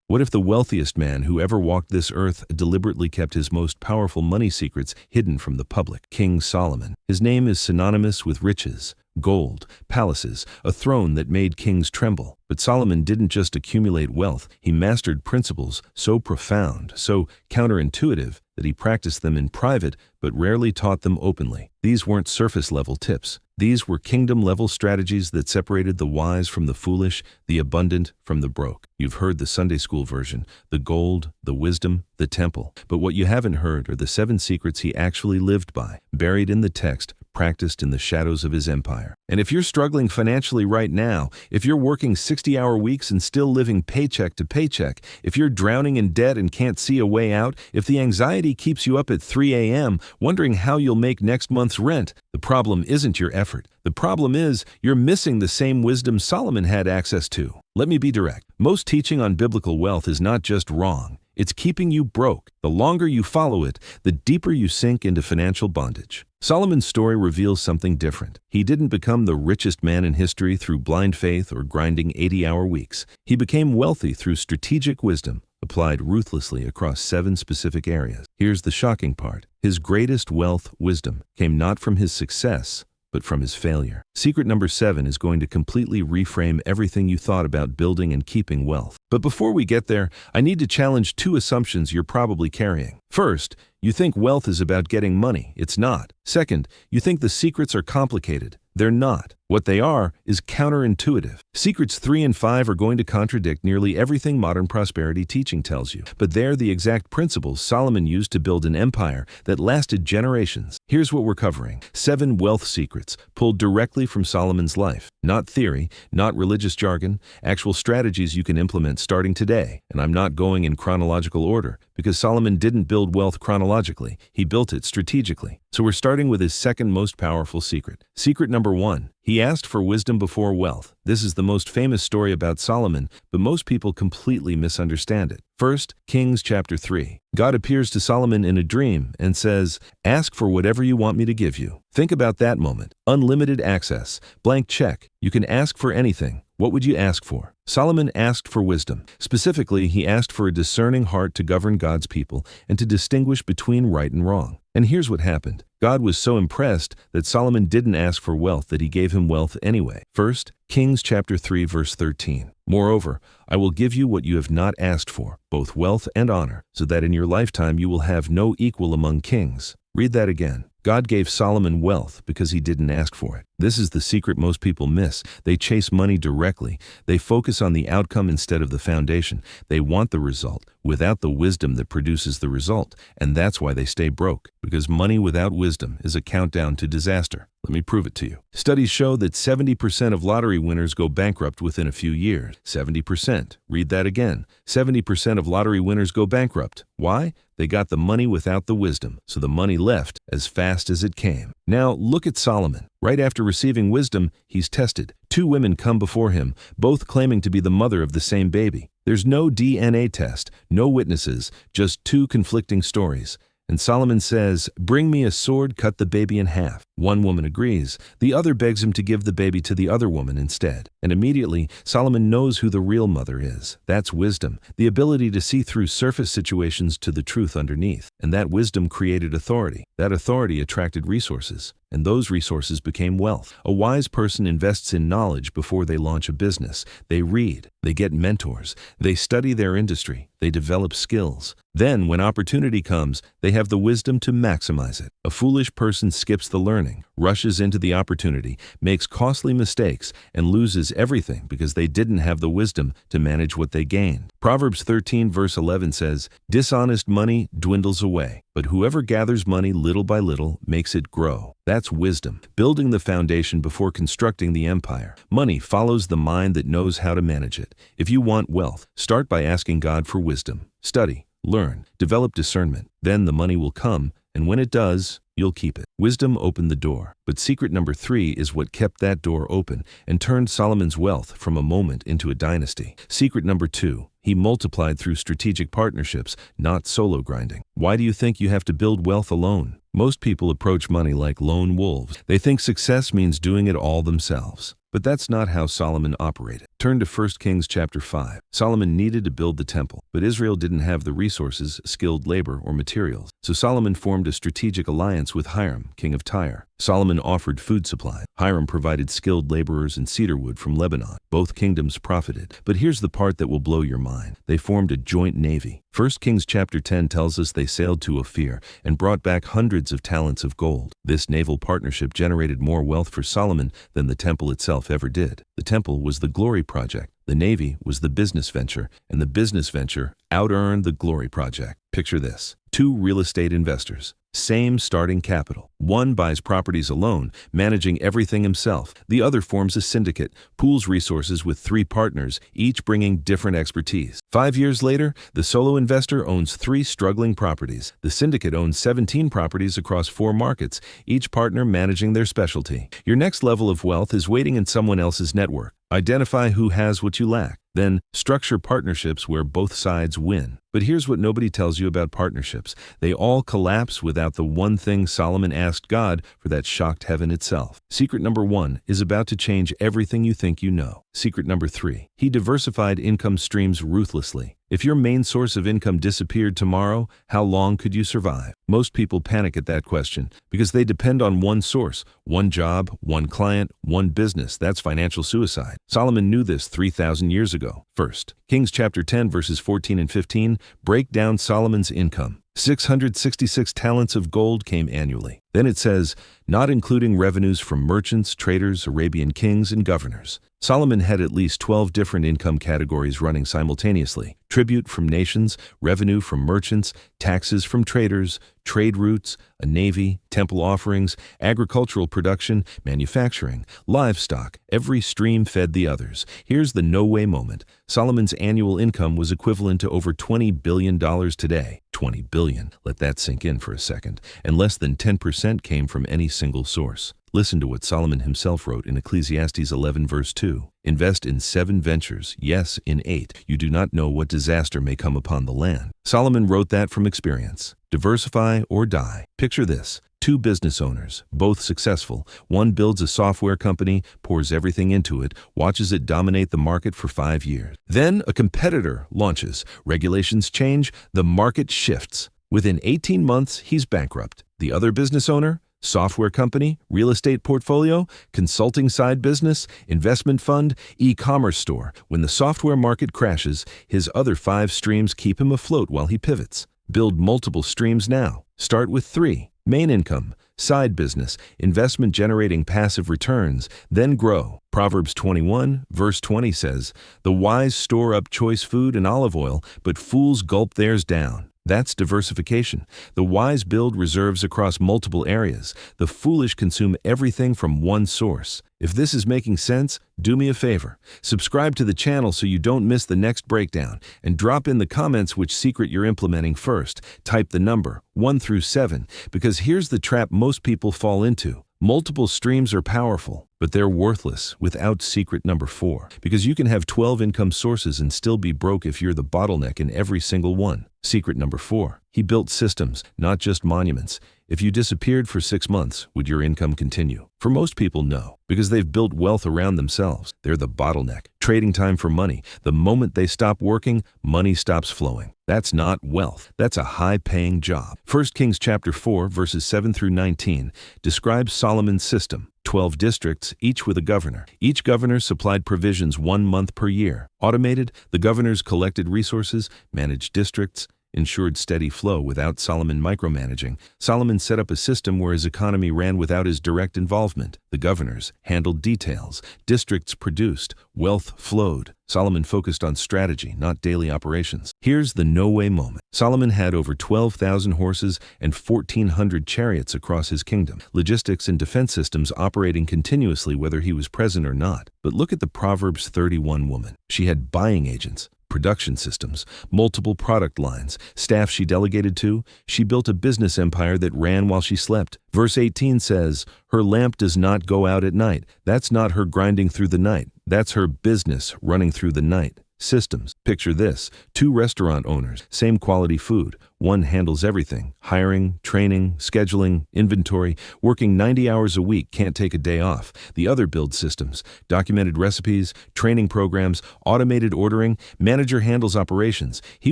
What if the wealthiest man who ever walked this earth deliberately kept his most powerful money secrets hidden from the public? King Solomon. His name is synonymous with riches, gold, palaces, a throne that made kings tremble. But Solomon didn't just accumulate wealth, he mastered principles so profound, so counterintuitive, that he practiced them in private but rarely taught them openly. These weren't surface-level tips. These were kingdom-level strategies that separated the wise from the foolish, the abundant from the broke. You've heard the Sunday school version, the gold, the wisdom, the temple. But what you haven't heard are the 7 secrets he actually lived by, buried in the text, practiced in the shadows of his empire. And if you're struggling financially right now, if you're working 60-hour weeks and still living paycheck to paycheck, if you're drowning in debt and can't see a way out, if the anxiety keeps you up at 3 a.m. wondering how you'll make next month's rent, the problem isn't your effort. The problem is you're missing the same wisdom Solomon had access to. Let me be direct. Most teaching on biblical wealth is not just wrong. It's keeping you broke. The longer you follow it, the deeper you sink into financial bondage. Solomon's story reveals something different. He didn't become the richest man in history through blind faith or grinding 80-hour weeks. He became wealthy through strategic wisdom, applied ruthlessly across 7 specific areas. Here's the shocking part. His greatest wealth, wisdom, came not from his success, but from his failure. Secret number 7 is going to completely reframe everything you thought about building and keeping wealth. But before we get there, I need to challenge 2 assumptions you're probably carrying. First, you think wealth is about getting money. It's not. Second, you think the secrets are complicated. They're not. What they are is counterintuitive. Secrets 3 and 5 are going to contradict nearly everything modern prosperity teaching tells you, but they're the exact principles Solomon used to build an empire that lasted generations. Here's what we're covering. 7 wealth secrets pulled directly from Solomon's life. Not theory, not religious jargon, actual strategies you can implement starting today. And I'm not going in chronological order, because Solomon didn't build wealth chronologically. He built it strategically. So we're starting with his second most powerful secret. Secret number 1. He asked for wisdom before wealth. This is the most famous story about Solomon, but most people completely misunderstand it. First, Kings chapter 3. God appears to Solomon in a dream and says, "Ask for whatever you want me to give you." Think about that moment. Unlimited access, blank check. You can ask for anything. What would you ask for? Solomon asked for wisdom. Specifically, he asked for a discerning heart to govern God's people and to distinguish between right and wrong. And here's what happened. God was so impressed that Solomon didn't ask for wealth that he gave him wealth anyway. First, Kings chapter 3 verse 13. Moreover, I will give you what you have not asked for, both wealth and honor, so that in your lifetime you will have no equal among kings. Read that again. God gave Solomon wealth because he didn't ask for it. This is the secret most people miss. They chase money directly. They focus on the outcome instead of the foundation. They want the result without the wisdom that produces the result. And that's why they stay broke, because money without wisdom is a countdown to disaster. Let me prove it to you. Studies show that 70% of lottery winners go bankrupt within a few years. 70%. Read that again. 70% of lottery winners go bankrupt. Why? They got the money without the wisdom, so the money left as fast as it came. Now look at Solomon. Right after receiving wisdom, he's tested. 2 women come before him, both claiming to be the mother of the same baby. There's no DNA test, no witnesses, just 2 conflicting stories. And Solomon says, "Bring me a sword, cut the baby in half." One woman agrees. The other begs him to give the baby to the other woman instead. And immediately, Solomon knows who the real mother is. That's wisdom, the ability to see through surface situations to the truth underneath. And that wisdom created authority. That authority attracted resources. And those resources became wealth. A wise person invests in knowledge before they launch a business. They read, they get mentors, they study their industry, they develop skills. Then, when opportunity comes, they have the wisdom to maximize it. A foolish person skips the learning, rushes into the opportunity, makes costly mistakes, and loses everything because they didn't have the wisdom to manage what they gained. Proverbs 13 verse 11 says, "Dishonest money dwindles away, but whoever gathers money little by little makes it grow." That's wisdom, building the foundation before constructing the empire. Money follows the mind that knows how to manage it. If you want wealth, start by asking God for wisdom. Study, learn, develop discernment. Then the money will come, and when it does, you'll keep it. Wisdom opened the door, but secret number 3 is what kept that door open and turned Solomon's wealth from a moment into a dynasty. Secret number 2. He multiplied through strategic partnerships, not solo grinding. Why do you think you have to build wealth alone? Most people approach money like lone wolves. They think success means doing it all themselves. But that's not how Solomon operated. Turn to 1 Kings chapter 5. Solomon needed to build the temple, but Israel didn't have the resources, skilled labor, or materials. So Solomon formed a strategic alliance with Hiram, king of Tyre. Solomon offered food supply. Hiram provided skilled laborers and cedar wood from Lebanon. Both kingdoms profited. But here's the part that will blow your mind. They formed a joint navy. 1 Kings chapter 10 tells us they sailed to Ophir and brought back hundreds of talents of gold. This naval partnership generated more wealth for Solomon than the temple itself ever did. The temple was the glory project. The navy was the business venture, and the business venture out-earned the glory project. Picture this. Two real estate investors. Same starting capital. One buys properties alone, managing everything himself. The other forms a syndicate, pools resources with 3 partners, each bringing different expertise. 5 years later, the solo investor owns 3 struggling properties. The syndicate owns 17 properties across 4 markets, each partner managing their specialty. Your next level of wealth is waiting in someone else's network. Identify who has what you lack. Then structure partnerships where both sides win. But here's what nobody tells you about partnerships. They all collapse without the one thing Solomon asked God for that shocked heaven itself. Secret number 1 is about to change everything you think you know. Secret number 3, he diversified income streams ruthlessly. If your main source of income disappeared tomorrow, how long could you survive? Most people panic at that question because they depend on one source, one job, one client, one business. That's financial suicide. Solomon knew this 3,000 years ago. First, Kings chapter 10 verses 14 and 15 break down Solomon's income. 666 talents of gold came annually. Then it says, not including revenues from merchants, traders, Arabian kings, and governors. Solomon had at least 12 different income categories running simultaneously. Tribute from nations, revenue from merchants, taxes from traders, trade routes, a navy, temple offerings, agricultural production, manufacturing, livestock. Every stream fed the others. Here's the no-way moment. Solomon's annual income was equivalent to over $20 billion today. 20 billion. Let that sink in for a second. And less than 10% came from any single source. Listen to what Solomon himself wrote in Ecclesiastes 11 verse 2. Invest in 7 ventures, yes, in 8. You do not know what disaster may come upon the land. Solomon wrote that from experience. Diversify or die. Picture this. 2 business owners, both successful. One builds a software company, pours everything into it, watches it dominate the market for 5 years. Then a competitor launches. Regulations change, the market shifts. Within 18 months, he's bankrupt. The other business owner? Software company, real estate portfolio, consulting side business, investment fund, e-commerce store. When the software market crashes, his other 5 streams keep him afloat while he pivots. Build multiple streams now. Start with 3. Main income, side business, investment generating passive returns, then grow. Proverbs 21, verse 20 says, "The wise store up choice food and olive oil, but fools gulp theirs down." That's diversification. The wise build reserves across multiple areas. The foolish consume everything from one source. If this is making sense, do me a favor. Subscribe to the channel so you don't miss the next breakdown, and drop in the comments which secret you're implementing first. Type the number 1 through 7, because here's the trap most people fall into. Multiple streams are powerful, but they're worthless without secret number 4, because you can have 12 income sources and still be broke if you're the bottleneck in every single one. Secret number 4, he built systems, not just monuments. If you disappeared for 6 months, would your income continue? For most people, no, because they've built wealth around themselves. They're the bottleneck, trading time for money. The moment they stop working, money stops flowing. That's not wealth. That's a high-paying job. 1 Kings chapter 4, verses 7 through 19, describes Solomon's system. 12 districts, each with a governor. Each governor supplied provisions 1 month per year. Automated, the governors collected resources, managed districts, ensured steady flow without Solomon micromanaging. Solomon set up a system where his economy ran without his direct involvement. The governors handled details. Districts produced. Wealth flowed. Solomon focused on strategy, not daily operations. Here's the no-way moment. Solomon had over 12,000 horses and 1,400 chariots across his kingdom. Logistics and defense systems operating continuously whether he was present or not. But look at the Proverbs 31 woman. She had buying agents, production systems, multiple product lines, staff she delegated to. She built a business empire that ran while she slept. Verse 18 says, her lamp does not go out at night. That's not her grinding through the night. That's her business running through the night. Systems. Picture this. Two restaurant owners, same quality food. One handles everything: hiring, training, scheduling, inventory, working 90 hours a week, can't take a day off. The other builds systems, documented recipes, training programs, automated ordering. Manager handles operations. He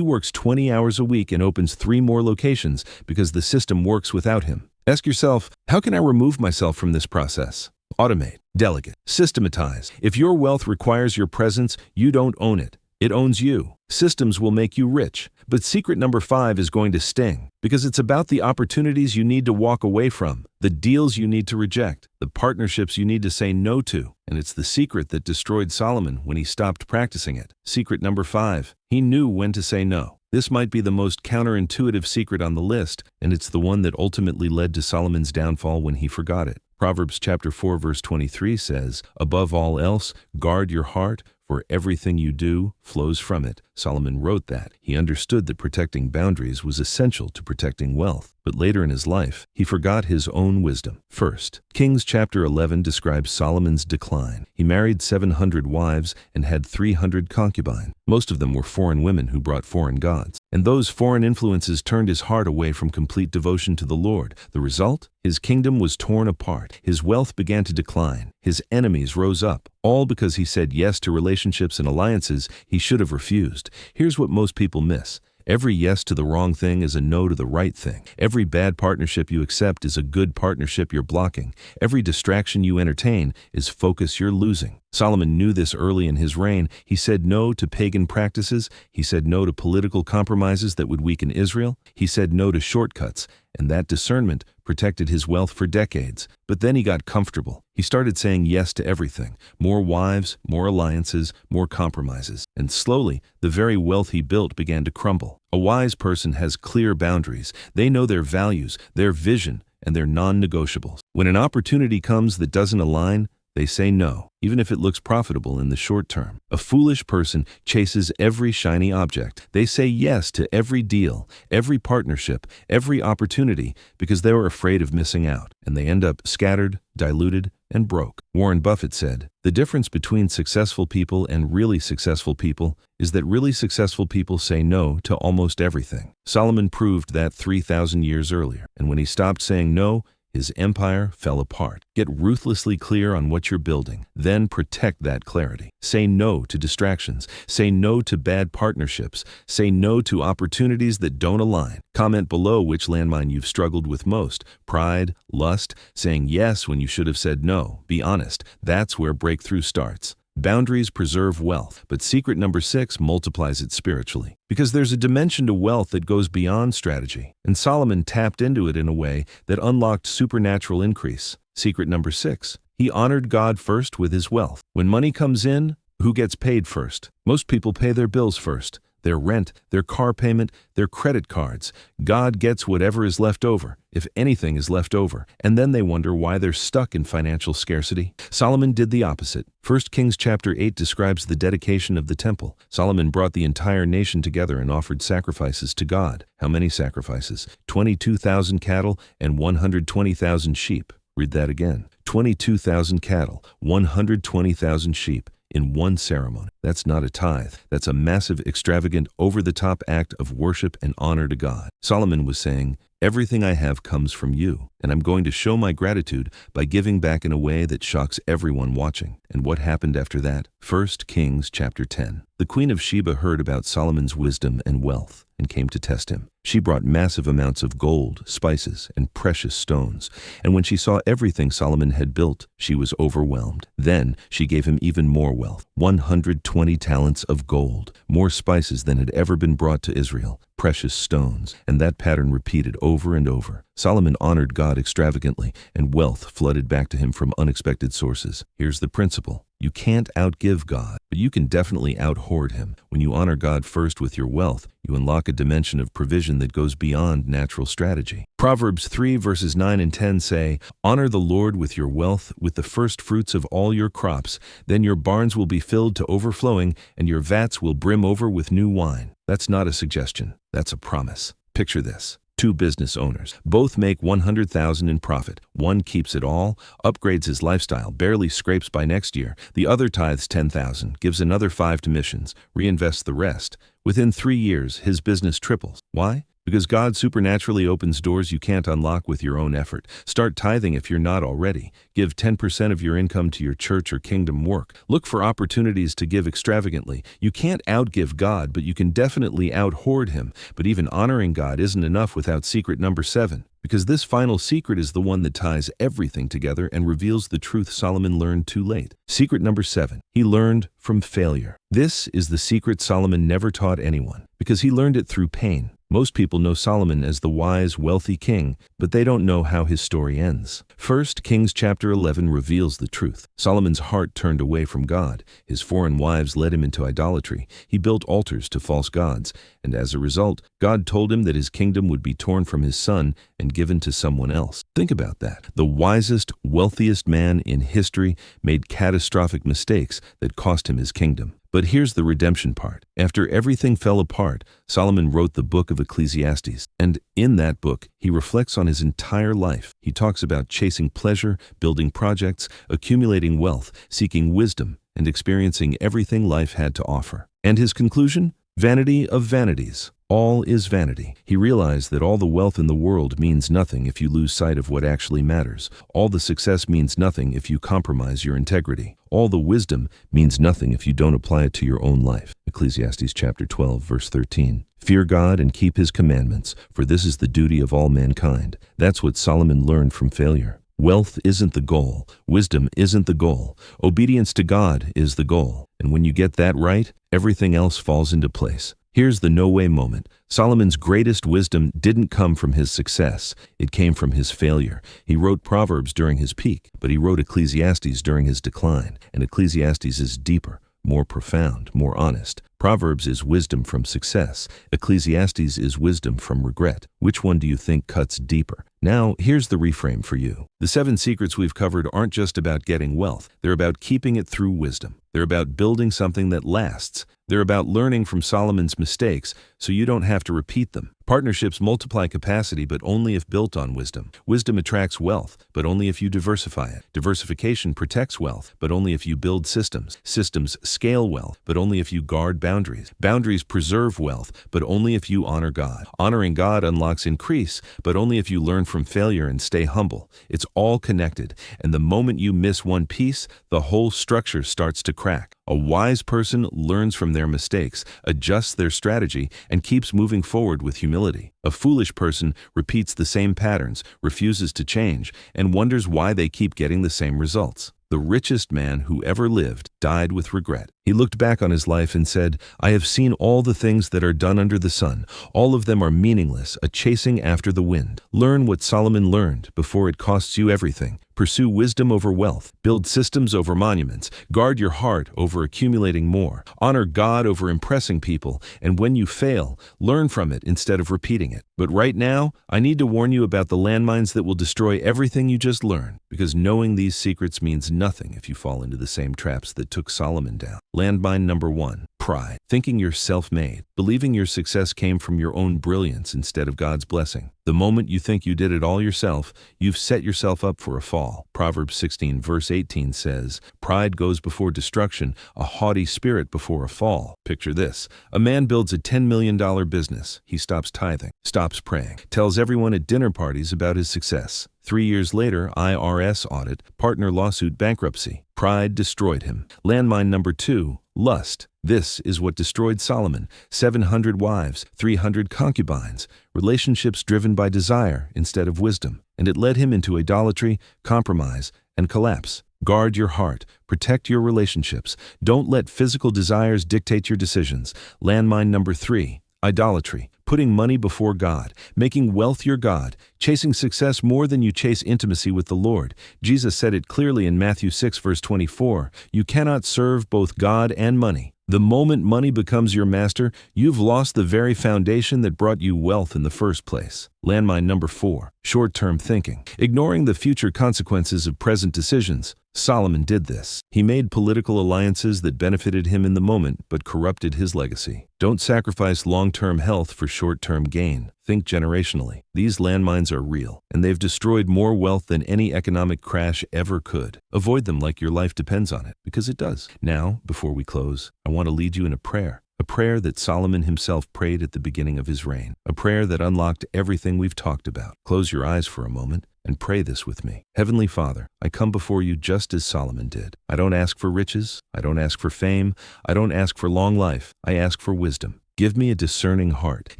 works 20 hours a week and opens 3 more locations because the system works without him. Ask yourself, how can I remove myself from this process? Automate, delegate, systematize. If your wealth requires your presence, you don't own it. It owns you. Systems will make you rich. But secret number 5 is going to sting, because it's about the opportunities you need to walk away from, the deals you need to reject, the partnerships you need to say no to. And it's the secret that destroyed Solomon when he stopped practicing it. Secret number 5. He knew when to say no. This might be the most counterintuitive secret on the list, and it's the one that ultimately led to Solomon's downfall when he forgot it. Proverbs chapter 4 verse 23 says, "Above all else, guard your heart, for everything you do flows from it." Solomon wrote that. He understood that protecting boundaries was essential to protecting wealth. But later in his life, he forgot his own wisdom. First, Kings chapter 11 describes Solomon's decline. He married 700 wives and had 300 concubines. Most of them were foreign women who brought foreign gods. And those foreign influences turned his heart away from complete devotion to the Lord. The result? His kingdom was torn apart. His wealth began to decline. His enemies rose up, all because he said yes to relationships and alliances he should have refused. Here's what most people miss. Every yes to the wrong thing is a no to the right thing. Every bad partnership you accept is a good partnership you're blocking. Every distraction you entertain is focus you're losing. Solomon knew this early in his reign. He said no to pagan practices. He said no to political compromises that would weaken Israel. He said no to shortcuts, and that discernment protected his wealth for decades. But then he got comfortable. He started saying yes to everything. More wives, more alliances, more compromises. And slowly, the very wealth he built began to crumble. A wise person has clear boundaries. They know their values, their vision, and their non-negotiables. When an opportunity comes that doesn't align, they say no, even if it looks profitable in the short term. A foolish person chases every shiny object. They say yes to every deal, every partnership, every opportunity, because they were afraid of missing out. And they end up scattered, diluted, and broke. Warren Buffett said, "The difference between successful people and really successful people is that really successful people say no to almost everything." Solomon proved that 3,000 years earlier. And when he stopped saying no, his empire fell apart. Get ruthlessly clear on what you're building, then protect that clarity. Say no to distractions. Say no to bad partnerships. Say no to opportunities that don't align. Comment below which landmine you've struggled with most. Pride, lust, saying yes when you should have said no. Be honest. That's where breakthrough starts. Boundaries preserve wealth, but secret number 6 multiplies it spiritually. Because there's a dimension to wealth that goes beyond strategy, and Solomon tapped into it in a way that unlocked supernatural increase. Secret number 6, he honored God first with his wealth. When money comes in, who gets paid first? Most people pay their bills first. Their rent, their car payment, their credit cards. God gets whatever is left over, if anything is left over, and then they wonder why they're stuck in financial scarcity. Solomon did the opposite. 1 Kings chapter 8 describes the dedication of the temple. Solomon brought the entire nation together and offered sacrifices to God. How many sacrifices? 22,000 cattle and 120,000 sheep. Read that again. 22,000 cattle, 120,000 sheep. In one ceremony. That's not a tithe. That's a massive, extravagant, over-the-top act of worship and honor to God. Solomon was saying, "Everything I have comes from you, and I'm going to show my gratitude by giving back in a way that shocks everyone watching." And what happened after that? 1 Kings chapter 10. The Queen of Sheba heard about Solomon's wisdom and wealth and came to test him. She brought massive amounts of gold, spices, and precious stones. And when she saw everything Solomon had built, she was overwhelmed. Then she gave him even more wealth, 120 talents of gold, more spices than had ever been brought to Israel, precious stones. And that pattern repeated over and over. Solomon honored God extravagantly, and wealth flooded back to him from unexpected sources. Here's the principle. You can't outgive God, but you can definitely out-hoard him. When you honor God first with your wealth, you unlock a dimension of provision that goes beyond natural strategy. Proverbs 3 verses 9 and 10 say, "Honor the Lord with your wealth, with the first fruits of all your crops. Then your barns will be filled to overflowing, and your vats will brim over with new wine." That's not a suggestion. That's a promise. Picture this. Two business owners. Both make $100,000 in profit. One keeps it all, upgrades his lifestyle, barely scrapes by next year. The other tithes $10,000, gives another $5,000 to missions, reinvests the rest. Within 3 years, his business triples. Why? Because God supernaturally opens doors you can't unlock with your own effort. Start tithing if you're not already. Give 10% of your income to your church or kingdom work. Look for opportunities to give extravagantly. You can't outgive God, but you can definitely out-hoard Him. But even honoring God isn't enough without secret number 7. Because this final secret is the one that ties everything together and reveals the truth Solomon learned too late. Secret number 7. He learned from failure. This is the secret Solomon never taught anyone, because he learned it through pain. Most people know Solomon as the wise, wealthy king, but they don't know how his story ends. First, Kings chapter 11 reveals the truth. Solomon's heart turned away from God. His foreign wives led him into idolatry. He built altars to false gods, and as a result, God told him that his kingdom would be torn from his son and given to someone else. Think about that. The wisest, wealthiest man in history made catastrophic mistakes that cost him his kingdom. But here's the redemption part. After everything fell apart, Solomon wrote the book of Ecclesiastes. And in that book, he reflects on his entire life. He talks about chasing pleasure, building projects, accumulating wealth, seeking wisdom, and experiencing everything life had to offer. And his conclusion? Vanity of vanities. All is vanity. He realized that all the wealth in the world means nothing if you lose sight of what actually matters. All the success means nothing if you compromise your integrity. All the wisdom means nothing if you don't apply it to your own life. Ecclesiastes chapter 12, verse 13. Fear God and keep His commandments, for this is the duty of all mankind. That's what Solomon learned from failure. Wealth isn't the goal. Wisdom isn't the goal. Obedience to God is the goal. And when you get that right, everything else falls into place. Here's the no-way moment. Solomon's greatest wisdom didn't come from his success. It came from his failure. He wrote Proverbs during his peak, but he wrote Ecclesiastes during his decline. And Ecclesiastes is deeper, more profound, more honest. Proverbs is wisdom from success. Ecclesiastes is wisdom from regret. Which one do you think cuts deeper? Now, here's the reframe for you. The 7 secrets we've covered aren't just about getting wealth. They're about keeping it through wisdom. They're about building something that lasts. They're about learning from Solomon's mistakes so you don't have to repeat them. Partnerships multiply capacity, but only if built on wisdom. Wisdom attracts wealth, but only if you diversify it. Diversification protects wealth, but only if you build systems. Systems scale wealth, but only if you guard boundaries. Boundaries preserve wealth, but only if you honor God. Honoring God unlocks increase, but only if you learn from failure and stay humble. It's all connected, and the moment you miss one piece, the whole structure starts to crack. A wise person learns from their mistakes, adjusts their strategy, and keeps moving forward with humility. A foolish person repeats the same patterns, refuses to change, and wonders why they keep getting the same results. The richest man who ever lived died with regret. He looked back on his life and said, "I have seen all the things that are done under the sun. All of them are meaningless, a chasing after the wind." Learn what Solomon learned before it costs you everything. Pursue wisdom over wealth. Build systems over monuments. Guard your heart over accumulating more. Honor God over impressing people. And when you fail, learn from it instead of repeating it. But right now, I need to warn you about the landmines that will destroy everything you just learned. Because knowing these secrets means nothing if you fall into the same traps that took Solomon down. Landmine number 1. Pride. Thinking you're self-made. Believing your success came from your own brilliance instead of God's blessing. The moment you think you did it all yourself, you've set yourself up for a fall. Proverbs 16 verse 18 says, "Pride goes before destruction, a haughty spirit before a fall." Picture this. A man builds a $10 million business. He stops tithing, stops praying, tells everyone at dinner parties about his success. 3 years later, IRS audit, partner lawsuit, bankruptcy. Pride destroyed him. Landmine number 2, lust. This is what destroyed Solomon. 700 wives, 300 concubines, relationships driven by desire instead of wisdom. And it led him into idolatry, compromise, and collapse. Guard your heart. Protect your relationships. Don't let physical desires dictate your decisions. Landmine number 3, idolatry. Putting money before God, making wealth your God, chasing success more than you chase intimacy with the Lord. Jesus said it clearly in Matthew 6 verse 24, "You cannot serve both God and money." The moment money becomes your master, you've lost the very foundation that brought you wealth in the first place. Landmine number 4, Short-term thinking, ignoring the future consequences of present decisions. Solomon did this. He made political alliances that benefited him in the moment but corrupted his legacy. Don't sacrifice long-term health for short-term gain. Think generationally. These landmines are real, and they've destroyed more wealth than any economic crash ever could. Avoid them like your life depends on it, because it does. Now, before we close, I want to lead you in a prayer. A prayer that Solomon himself prayed at the beginning of his reign. A prayer that unlocked everything we've talked about. Close your eyes for a moment and pray this with me. Heavenly Father, I come before you just as Solomon did. I don't ask for riches. I don't ask for fame. I don't ask for long life. I ask for wisdom. Give me a discerning heart.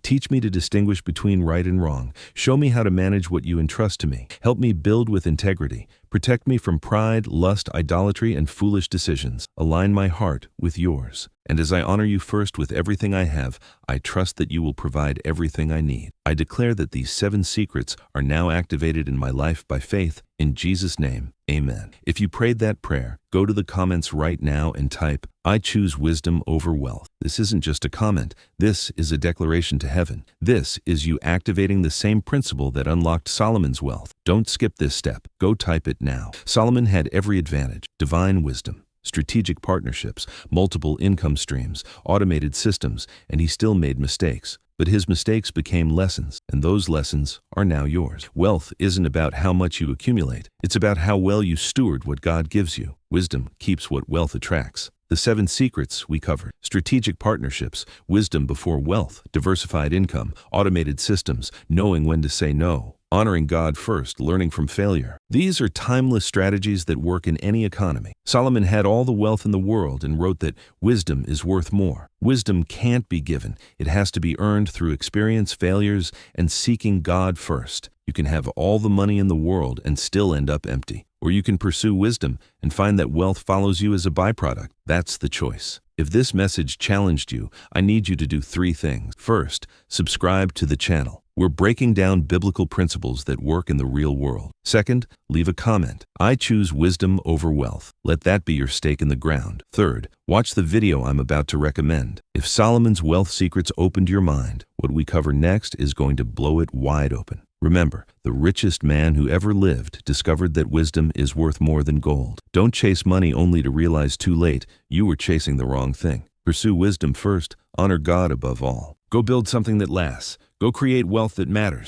Teach me to distinguish between right and wrong. Show me how to manage what you entrust to me. Help me build with integrity. Protect me from pride, lust, idolatry, and foolish decisions. Align my heart with yours. And as I honor you first with everything I have, I trust that you will provide everything I need. I declare that these 7 secrets are now activated in my life by faith. In Jesus' name, amen. If you prayed that prayer, go to the comments right now and type, "I choose wisdom over wealth." This isn't just a comment. This is a declaration to heaven. This is you activating the same principle that unlocked Solomon's wealth. Don't skip this step. Go type it now. Solomon had every advantage: divine wisdom, strategic partnerships, multiple income streams, automated systems, and he still made mistakes. But his mistakes became lessons, and those lessons are now yours. Wealth isn't about how much you accumulate. It's about how well you steward what God gives you. Wisdom keeps what wealth attracts. The 7 secrets we covered: strategic partnerships, wisdom before wealth, diversified income, automated systems, knowing when to say no, honoring God first, learning from failure. These are timeless strategies that work in any economy. Solomon had all the wealth in the world and wrote that wisdom is worth more. Wisdom can't be given. It has to be earned through experience, failures, and seeking God first. You can have all the money in the world and still end up empty. Or you can pursue wisdom and find that wealth follows you as a byproduct. That's the choice. If this message challenged you, I need you to do 3 things. First, subscribe to the channel. We're breaking down biblical principles that work in the real world. Second, leave a comment. I choose wisdom over wealth. Let that be your stake in the ground. Third, watch the video I'm about to recommend. If Solomon's wealth secrets opened your mind, what we cover next is going to blow it wide open. Remember, the richest man who ever lived discovered that wisdom is worth more than gold. Don't chase money only to realize too late you were chasing the wrong thing. Pursue wisdom first. Honor God above all. Go build something that lasts. Go create wealth that matters.